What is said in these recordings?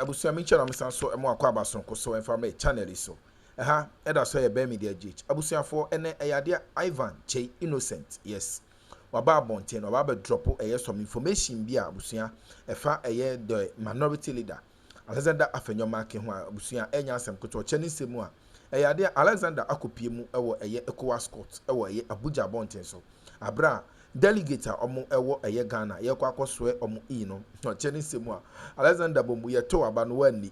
abusia me channel misan so emo akwa abason ko so enfa me channel so eda so ye be media gh abusia for ene eyade Ivan Chey Innocent yes waba bonten waba drop some information bi abusia efa the minority leader Alexander AfenyoMarkins ho abusia enya asem koto cheni semu a eyade Alexander akopie mu ewo ECOWAS Court ewo Abuja bonten so abra delegate omo ewo Ghana ye kwa akoswe omo no cheni semu a Alexander bomu ye to aba no wani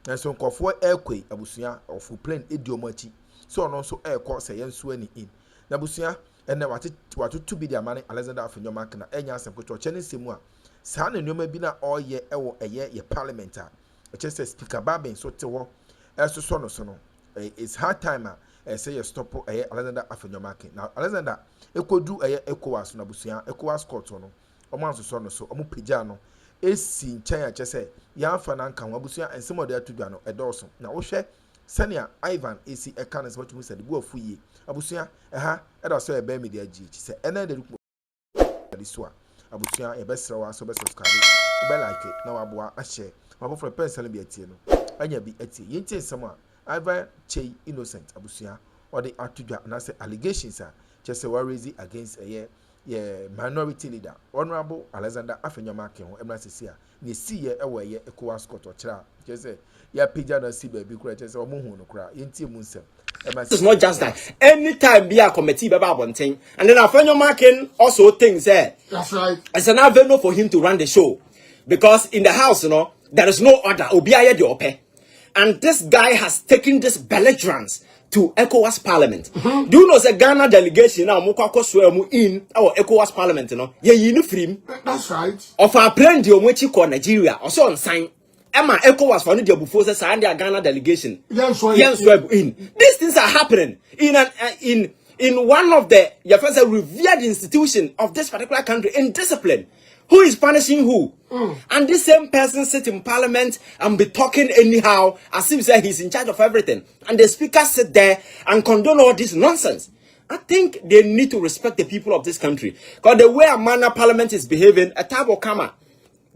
enso nkofo ekwe abusia ofu plane ediomo achi so no so ekọ se yenso ani in na abusia ene watu bi dia mane Alexander AfenyoMarkins na enya asem koto cheni semu a saa na nneoma bi na oye ewo ye parliament a chese speaker Babin so te wo eso no it's hard time say you stop Alexander AfenyoMarkins now Alexander ekodu ECOWAS na busia ECOWAS Court no omo anso no so omo pagya no esi nchen a chese ya afa na nka ho abusia ensemo de atudwa no edoso na wo hwe senior Ivan esi eka na so tumi se de bu afu yi abusia eda so ebe media gh se ene de so abusia e be sra wa so be subscribe be like na wa boa a share ma for person bi atie no anya bi atie yenti ensemo a Ivan Chey Innocent abusia or the atudwa na say allegations a chese wa raise against minority leader Honorable Alexander AfenyoMarkins ho emra sesia ne siye ewo ECOWAS Court ochira chese ya pija na si ba bi kura chese omo hu no kura yenti mu nsem. It's not just that. Anytime be a committee about one thing, and then AfenyoMarkins also thinks that's right. It's an avenue for him to run the show, because in the house, there is no order. And this guy has taken this belligerence to ECOWAS Parliament. Do you know the Ghana delegation now in our ECOWAS Parliament? That's right. Of our plan the Nigeria also on sign. Emma ECOWAS for the before and the Ghana delegation. Yes, in these things are happening in one of the revered institution of this particular country in discipline. Who is punishing who? And this same person sit in parliament and be talking anyhow as if he's in charge of everything. And the speaker sit there and condone all this nonsense. I think they need to respect the people of this country. Because the way a manner parliament is behaving, a time will come.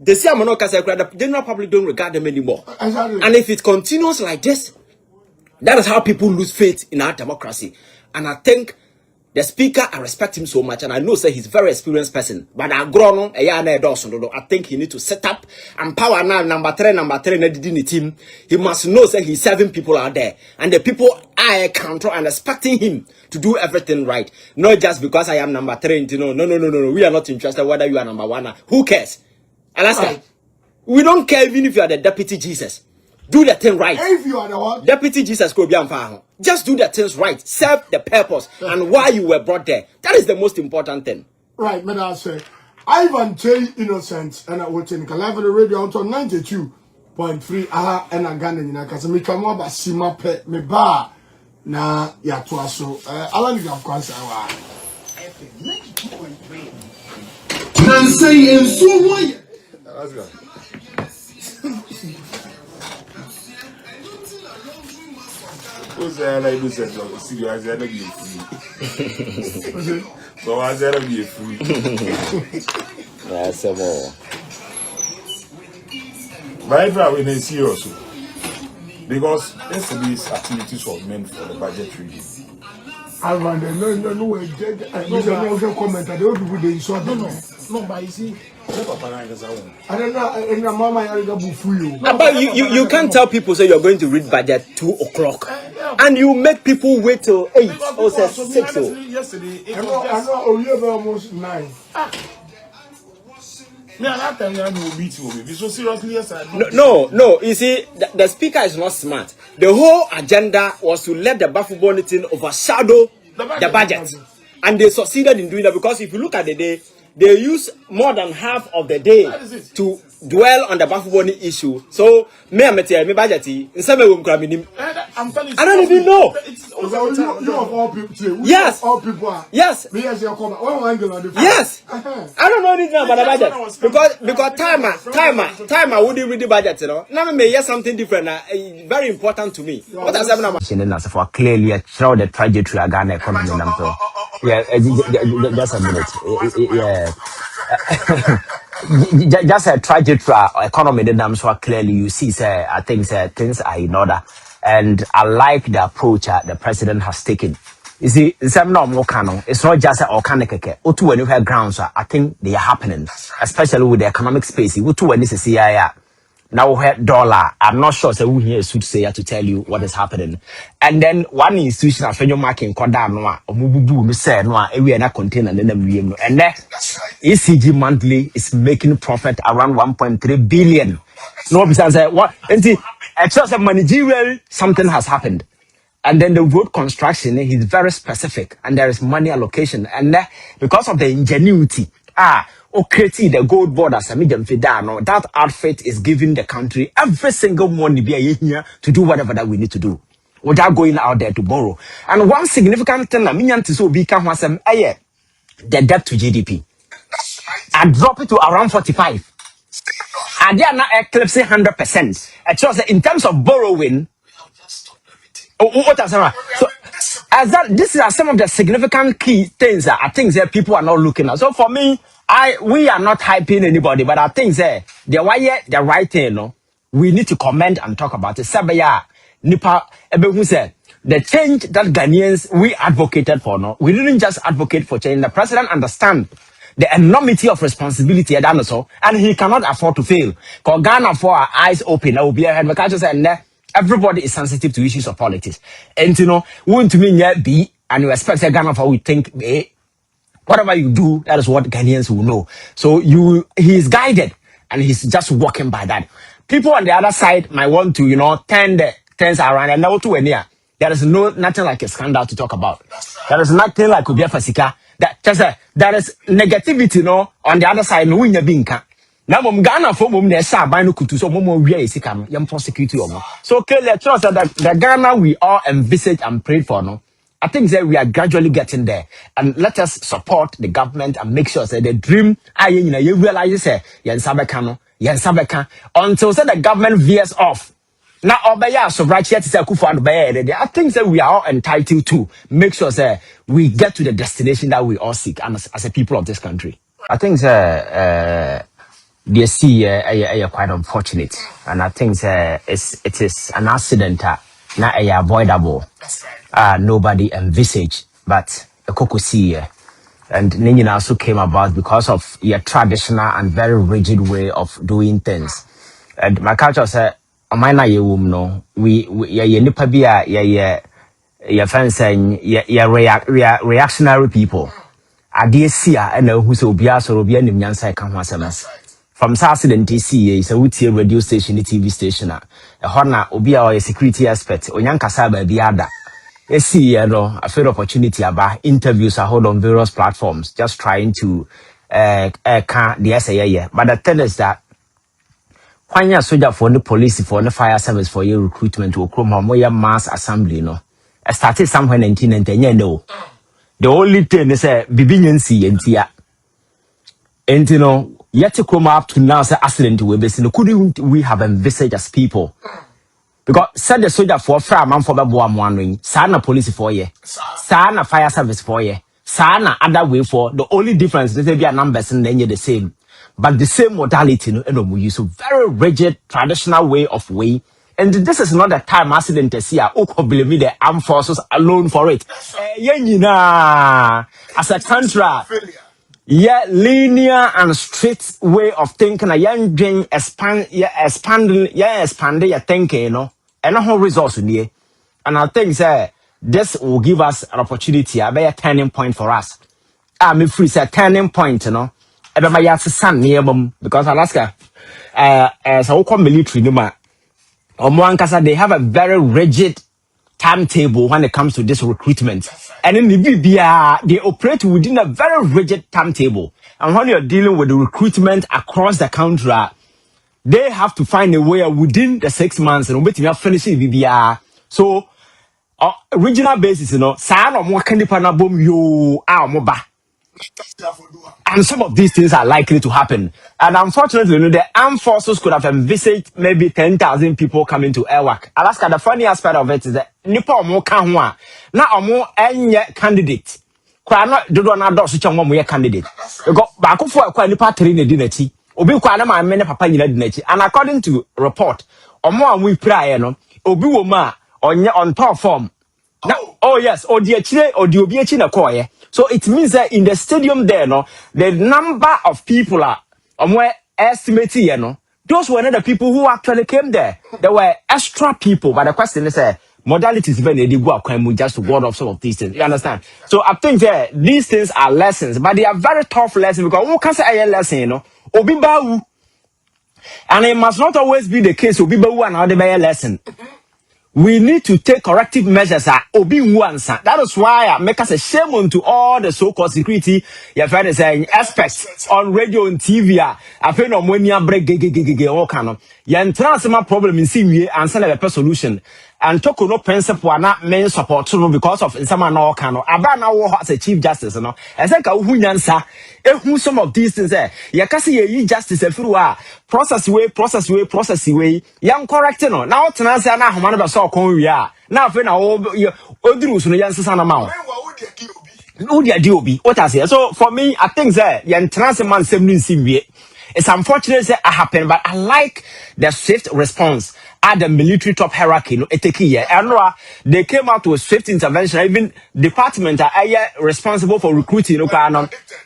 They say the general public don't regard them anymore. Exactly. And if it continues like this, that is how people lose faith in our democracy. And I think the speaker, I respect him so much, and I know he's a very experienced person. But I think he need to set up and power now number three in the team. He must know that he's serving people out there, and the people are control and expecting him to do everything right. Not just because I am number three. No. We are not interested whether you are number one. Who cares? Alaska, right. We don't care even if you are the deputy Jesus. Do the thing right. If you are the one, Deputy Jesus could be just do the things right. Serve the purpose and why you were brought there. That is the most important thing. Right, may I say, Ivan Chey Innocent and I was in live on the radio on 92.3 and I Ghana in Akasami Kamo Basima Pe me ba na ya twaso. Alan Gam Kwanza wa. 92.3. Can say in so way. Let's go. Who's like this? See, I said, be free. So I said, be free. That's a more. But I will see you also. Because these activities were meant for the budget reading. I want to no, I don't comment. I don't do the insult. No, but you see, I don't know, Mama, I got for you. But you can't tell people say you're going to read budget 2 o'clock. And you make people wait till 8 or 6. Yesterday, I know, we have almost 9. That time you beat you. So seriously, yes, No. You see, the speaker is not smart. The whole agenda was to let the Bafu bulletin overshadow the budget. And they succeeded in doing that because if you look at the day, they use more than half of the day to dwell on the Bafuboni issue. So, me budget. I don't even know. You of all people. Yes. All people are. Yes. Yes. I don't know anything about the budget because timer wouldn't read the budget. Now me hear something different. Very important to me. What has happened about? For clearly show the trajectory of Ghana economy. Yeah, just a minute. Yeah. just a trajectory economy the names so clearly you see say I think say things are in order and I like the approach the president has taken. You see, some normal canon. It's not just a organic. Otu when you have grounds, I think they are happening, especially with the economic space. Otu when this is CIA. Now we have dollar. I'm not sure. So we here should say to tell you what is happening. And then one institution, AfenyoMarkins, Koda Noa, or Mubu, we say Noa, we are not container and then and then ECG monthly is making profit around 1.3 billion. No, because what? And see, it's just a managerial something has happened. And then the road construction is very specific, and there is money allocation, and because of the ingenuity, okay, the gold borders, that outfit is giving the country every single money be here to do whatever that we need to do, without going out there to borrow. And one significant thing, I mean, to so be the debt to GDP. I drop it to around 45. And they are not eclipsing 100%. It shows that in terms of borrowing. What else? So, as that, these are some of the significant key things that I think that people are not looking at. So for me, we are not hyping anybody, but I think that the right thing, no, we need to comment and talk about it. Sabaya, Nipa, who said the change that Ghanaians we advocated for, no, we didn't just advocate for change. The president understands the enormity of responsibility at Danoso, and he cannot afford to fail. Because Ghana for our eyes open, I will be ahead. Because everybody is sensitive to issues of politics. And you know, we want to mean B, and you expect a Ghana for we think whatever you do, that is what Ghanaians will know. So he is guided, and he's just walking by that. People on the other side might want to, you know, turn the things around and now to a near. There is nothing like a scandal to talk about. There is nothing like Ubia Fasika. That just there is negativity, no, on the other side, no win binka. Now Ghana for mum ne sa ban no kutu so mum we isika no yam prosecute omo. So clearly trust that the Ghana we all envisage and pray for no. I think that we are gradually getting there, and let us support the government and make sure that the dream you realize say yen sabeka until say the government veers off. Now obaya so right here to Kufu and Bayer. I think that we are all entitled to make sure that we get to the destination that we all seek as a people of this country. I think they see quite unfortunate, and I think it is an accident not avoidable. Nobody envisaged, but a cocoa see and Ningin also came about because of your traditional and very rigid way of doing things. And my culture said, "Amina ye no, we nipa bia ye fancy reactionary people. Ade sia and who so bia so bia nim nyansa ka ho asem." From Saturday DC is a wutie radio station, TV station. A hona obia or a security expert, onyankasa ba biada. A fair opportunity about interviews are held on various platforms, just trying to the SAA. But the thing is that when you're soldier for the police, for the fire service, for your recruitment to Akroma, more mass assembly, no. I started somewhere in 1990, no. The only thing is a bibinyancy and tia. And you know, yet to come up to now, say accident we be seen. Couldn't we have envisaged as people? Because said the soldier for a man for Babu wondering, sana police for ye, sana fire service for ye, sana other way for the only difference is maybe a numbers and then you're the same. But the same modality, we use a very rigid traditional way of way. And this is not the time accident to see blame the armed forces alone for it. As a country. Yeah, linear and straight way of thinking. A young dream expand your thinking, you know, and a whole resource in here. And I think this will give us an opportunity, a turning point for us. I'm free, say turning point, you know. Everybody has a son near them because Alaska, as a military, they have a very rigid timetable when it comes to this recruitment. And in the BBR, they operate within a very rigid timetable. And when you're dealing with the recruitment across the country, they have to find a way within the 6 months and wait to finish the BBR. So, regional basis, you know, and some of these things are likely to happen. And unfortunately, you know, the armed forces could have envisaged maybe 10,000 people coming to Airwork. Alaska, the funny aspect of it is that Nipa Omo Kanwa, now more any candidate. Krana do not do such a candidate. You got back for a Nipa train a dinner tea. Obi kwa na ma me ne papa nyina dinachi. And according to report, omo a we praye no, obi wo ma onye on top form. Now, oh yes, or the chile or the obi na koye. So it means that in the stadium there, no, the number of people are estimated, you know. Those were not the people who actually came there. There were extra people, but the question is, modalities when they go just to ward off some of these things. You understand? So I think that these things are lessons, but they are very tough lessons because who can say a lesson, you know? Obi bawu, and it must not always be the case. Obi bawu and how they buy a lesson. We need to take corrective measures. That is why I make us a shame unto all the so-called security your friend is saying experts on radio and TV. I feel no money break all kind of transfer problem in CMA and send a solution. And talk no principle na main support no because of some no kind of abana wo as a chief justice no. I think who nyansa who some of these things there. Ya kasi ye justice through process way yan correct no. Now tenancy na ahoma no be so kon wi a. Na afi na oduru so no yan sesa na ma. Who dia DOB? What I say? So for me, I think that yan tenancy man sem no nsimwie. It's unfortunate that it happened, but I like the swift response at the military top hierarchy. No, and they came out with swift intervention. Even department are responsible for recruiting.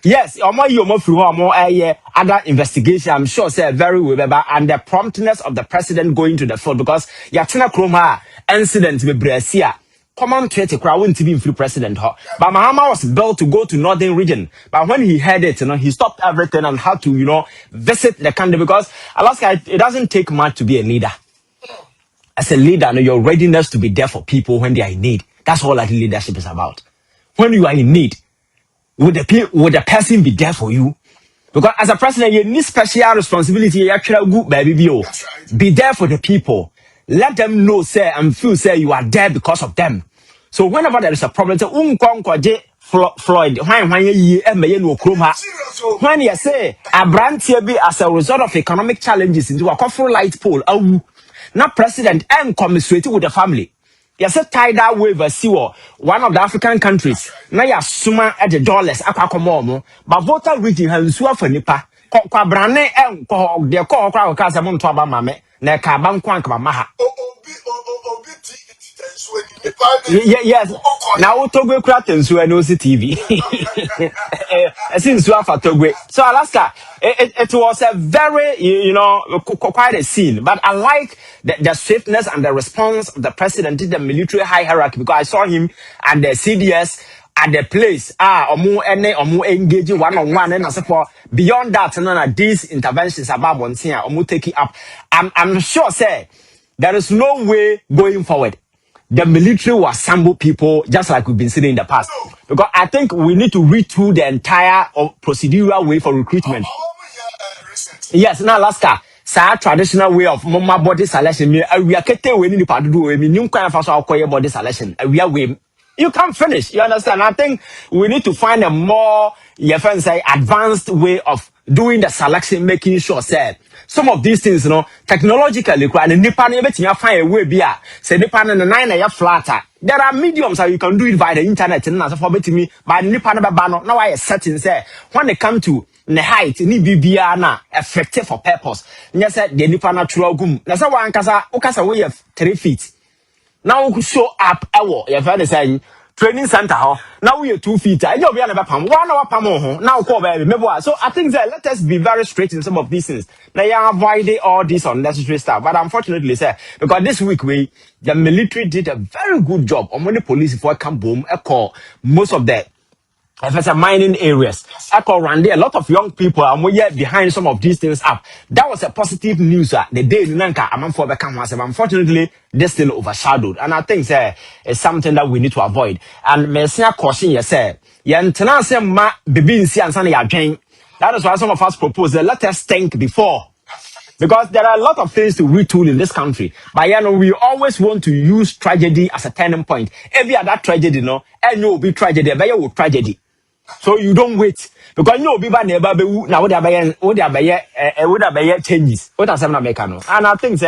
Yes, other investigation. I'm sure say very well, and the promptness of the president going to the field because Akroma incident with Brescia. Common threat wouldn't be free president. But Mahama was built to go to northern region. But when he heard it, he stopped everything and had to, visit the country because Alaska, it doesn't take much to be a leader. As a leader, your readiness to be there for people when they are in need. That's all that leadership is about. When you are in need, would the person be there for you? Because as a president, you need special responsibility. You actually good baby. Be there for the people. Let them know, say, and feel, say, you are there because of them. So whenever there is a problem, say, Floyd, when you say, a brand be as a result of economic challenges into a coffee light pole, now president and commiserate with the family. You say, tie that waiver, see one of the African countries. Now you summa at the dollars, but voter reading has for nipa. Kwa brane de kwa kwa sa monto aba mame na ka ba nkwa nka maha yes na wo togwe kura tensu e no si TV since you have togwe so Alaska it was a very quite a scene but I like the swiftness and the response of the president to the military high hierarchy because I saw him and the CDS at the place omu engage one-on-one and for beyond that none of these interventions about one thing omu take it up. I'm sure say there is no way going forward the military will assemble people just like we've been seeing in the past because I think we need to retool the entire procedural way for recruitment. Yes, now Alaska traditional way of mama body selection we are kete we need to do we new kind of body selection we are way. You can't finish. You understand? I think we need to find a more, advanced way of doing the selection, making sure, say, some of these things, technologically, and Nipan, find a way, say, Nipan and the 9 flatter. There are mediums how you can do it via the internet, and as for me, by Nipan Bano, now I setting, say, when they come to the height, need be effective for purpose. Yes, the Nipan natural gum. That's why Okasa way of 3 feet. Now show up your friend is saying training center now we are 2 feet. I know we are never 1 hour per more now call baby. So I think that let us be very straight in some of these things. Now you avoid all this unnecessary stuff. But unfortunately, sir, because this week the military did a very good job on when the police for come boom call most of the mining areas. Around there, a lot of young people are behind some of these things up. That was a positive news. The day unfortunately, they still overshadowed. And I think it's something that we need to avoid. And may I caution you, say, that is why some of us propose that let us think before. Because there are a lot of things to retool in this country. But we always want to use tragedy as a turning point. Every other tragedy, and you will be tragedy, but you will tragedy. So you don't wait because be by neighbor now would have changes. What are some American? And I think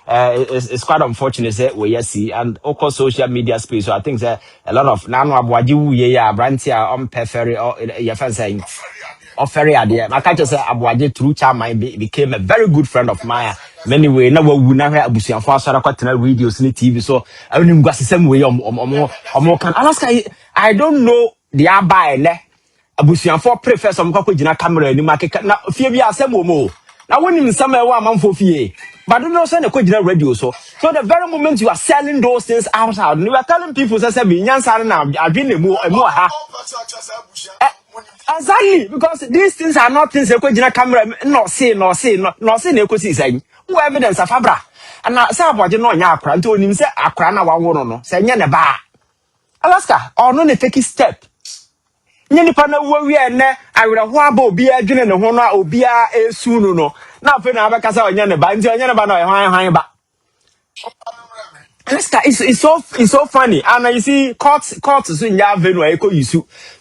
it's quite unfortunate we see and also social media space. So I think a lot of Nano Abuaju Brantia on Periphery or your saying offer idea. My catcher say Abuaje through Chama became a very good friend of mine. Many way now we now have Abusian for Sarakatana videos in the TV. So I don't go the same way or can Alaska. I don't know the abai Abusian for prefer some couple jina camera in the market. Now fear be a more. Now when in summer 1 month for fee. But don't know send a question radio so the very moment you are selling those things outside, you are telling people say me nyansa na adwene mu ha. Exactly, because these things are not things they could camera no say they could see who evidence of fabra. And now say about you know Akra to him say Akra na one no say nya ne ba. Alaska or no ne take step. Nya nipa na wo wi ene awere ho aba obi adwene ne ho no obi a esu no na fe na abeka say onya ne ba nti onya ne ba na hwan ba. Alaska, it's so funny, and you see courts so in your venue echo you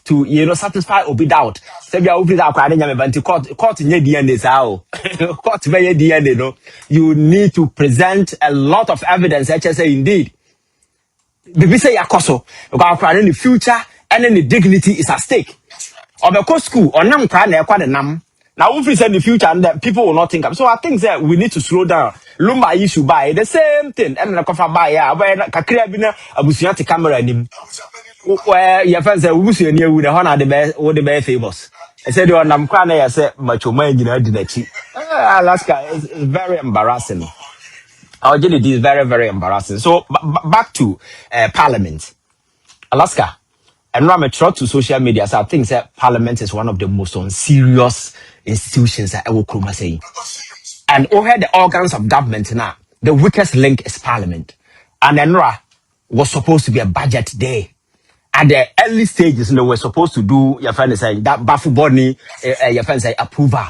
to satisfy obi doubt. Say we are obi doubt kwade nyame banti court nye DNA sao. Court be DNA no. You need to present a lot of evidence. I say indeed. Bibi say yakoso because kwade in the future and then the dignity is at stake. Obeko school onam kwa na ekwa de nam. Now, if we say the future, and that people will not think of. So I think that we need to slow down. Lumba issue buy the same thing. And the cover buy where kakria bina abusianti camera nim. Where your friends say we near with the honor the best or the best famous. I said you are namkwana. I said much man you know did that. Alaska is very embarrassing. Our journey is very very embarrassing. So back to Parliament, Alaska. And now I'm to social media, so I think that Parliament is one of the most unserious institutions that Akroma saying. And over the organs of government now, the weakest link is Parliament. And then was supposed to be a budget day. At the early stages, they were supposed to do your friend say that baffle body, your friend say approval.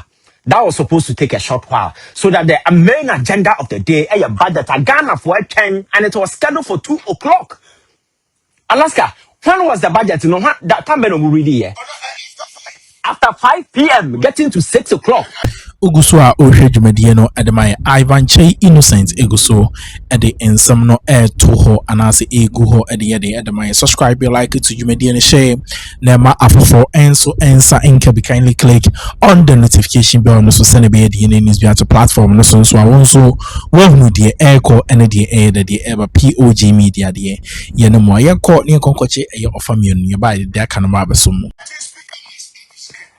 That was supposed to take a short while, so that the main agenda of the day, a budget, a Ghana for 10, and it was scheduled for 2 o'clock. Alaska. When was the budget? You know what? That time when we really here. After 5 p.m., getting to 6 o'clock. Uguswa ohwe dwumadie no edemai Ivan Chey Innocent eguso ede ensam no to ho anase egu ho ede edemai subscribe like to dwumadie no share na ma afofo enso ensa inka be kindly click on the notification bell no so send be the news be to platform no so awonso wonu de echo ene de eba POG media de ye no mo ye ko ne konkoche ye ofamion ye ba de aka no ma besom.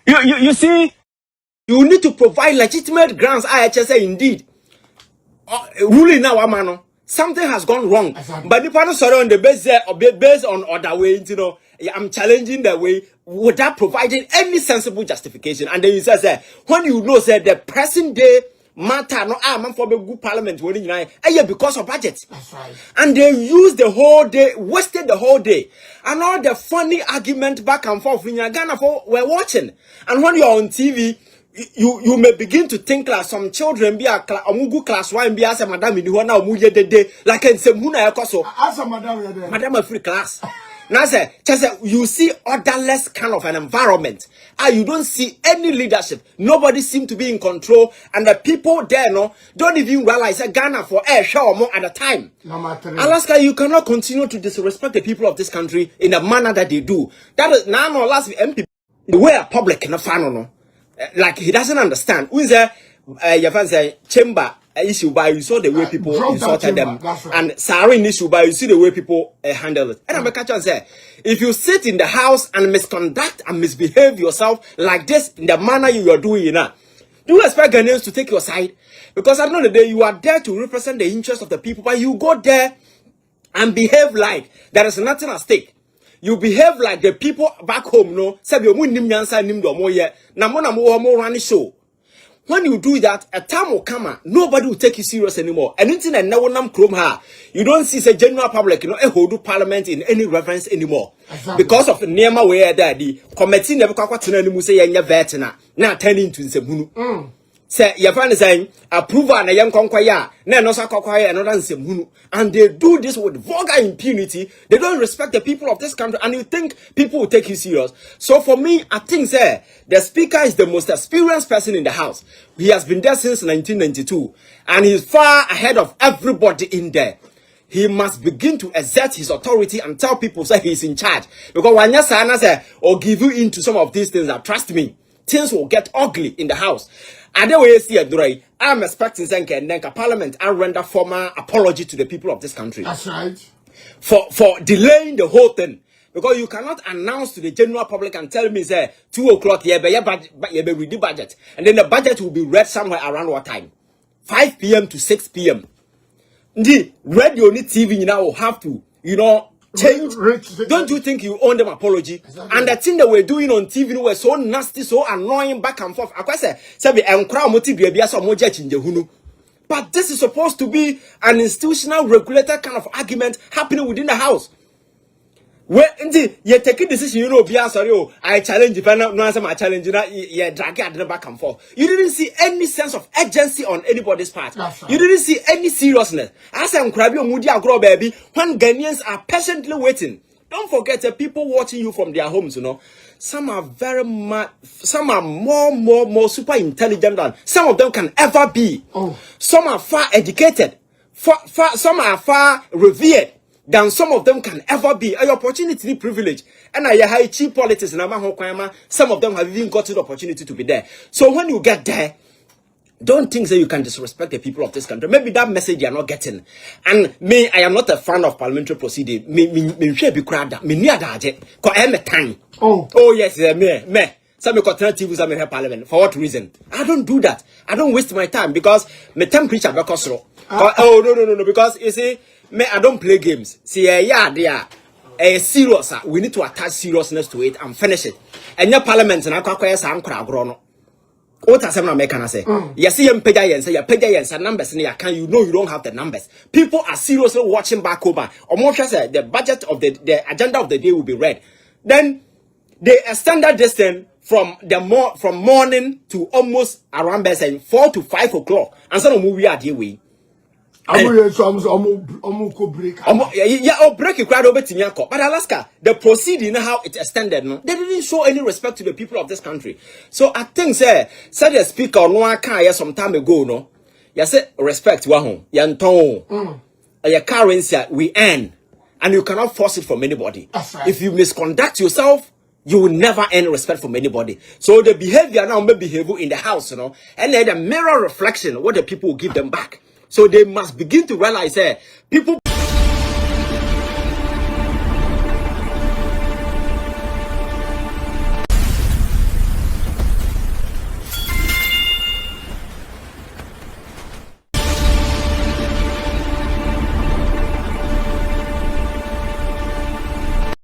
You see, you need to provide legitimate grounds. I say indeed. Ruling now, amano. Something has gone wrong. Exactly. But the partner sorry on the based on other way, I'm challenging the way without providing any sensible justification. And then you say, when you know that the present day matter no man for the good parliament because of budget. That's right. And they used the whole day, wasted the whole day. And all the funny argument back and forth in Ghana we're watching. And when you're on TV, you may begin to think like some children be a class 1 be as a madam in na omuye de like in semuna ekoso as a madam a free class. Now say you see orderless kind of an environment. You don't see any leadership. Nobody seem to be in control, and the people there don't even realize that Ghana for air show more at a time. Alaska, you cannot continue to disrespect the people of this country in the manner that they do. That is now last MP the way a public in a like he doesn't understand. Who is there? Your fans say chamber issue by you saw the way people insulted them, right. And Sarin issue by you see the way people handle it. And I'm a catch and say, if you sit in the house and misconduct and misbehave yourself like this in the manner you are doing now, do you expect Ghanaians to take your side? Because at the end of the day, you are there to represent the interests of the people, but you go there and behave like there is nothing at stake. You behave like the people back home, no? When you do that, a time will come, nobody will take you serious anymore. And anything that no one chrome you don't see the general public, hold parliament in any reference anymore. Exactly. Because of the Nema where the committee never say now turning into the say your friend is saying approval and a young conquaya, no sakwaya and and they do this with vulgar impunity. They don't respect the people of this country, and you think people will take you serious. So for me, I think the speaker is the most experienced person in the house. He has been there since 1992, and he's far ahead of everybody in there. He must begin to exert his authority and tell people he's in charge. Because when you say or give you into some of these things, trust me, things will get ugly in the house. And then we see a I'm expecting Zenka Parliament and render formal apology to the people of this country. That's right. For delaying the whole thing. Because you cannot announce to the general public and tell me, say, 2 o'clock, yeah, but you read the budget. And then the budget will be read somewhere around what time? 5 p.m. to 6 p.m. The radio, TV, you now will have to, change. Don't you think you own them apology? Exactly. And the thing that we're doing on TV was so nasty, so annoying, back and forth. But this is supposed to be an institutional regulated kind of argument happening within the house. Where indeed you take a decision, I challenge if I no answer my challenge, you drag it back and forth. You didn't see any sense of urgency on anybody's part. Right. You didn't see any seriousness. As I'm crabbing Moody Agro baby, when Ghanaians are patiently waiting. Don't forget the people watching you from their homes, Some are very much, some are more super intelligent than some of them can ever be. Oh. Some are far educated, some are far revered than some of them can ever be. An opportunity privilege. And I high cheap politics and some of them have even gotten the opportunity to be there. So when you get there, don't think that you can disrespect the people of this country. Maybe that message you are not getting. And me, I am not a fan of parliamentary proceeding. Me should be crowded. Me near that. Cause I am a time. Oh yes, me. Some alternative some in parliament. For what reason? I don't do that. I don't waste my time because my temperature because no. Because you see, me, I don't play games. See, they are serious. We need to attach seriousness to it and finish it. And your parliament and I can't what has I'm making say? You see him pay and numbers in your you know you don't have the numbers. People are seriously watching back over. Almost say the budget of the agenda of the day will be read. Then they extended this thing from morning to almost around 4 to 5 o'clock. And some movie are the way. Break it crowd over to but Alaska, the proceeding how it extended, they didn't show any respect to the people of this country. So I think said the speaker no car some time ago, you said respect wahon, yanton your currency we earn, and you cannot force it from anybody. Right. If you misconduct yourself, you will never earn respect from anybody. So the behavior now may behave in the house, and then the mirror reflection what the people will give them back. So they must begin to realize people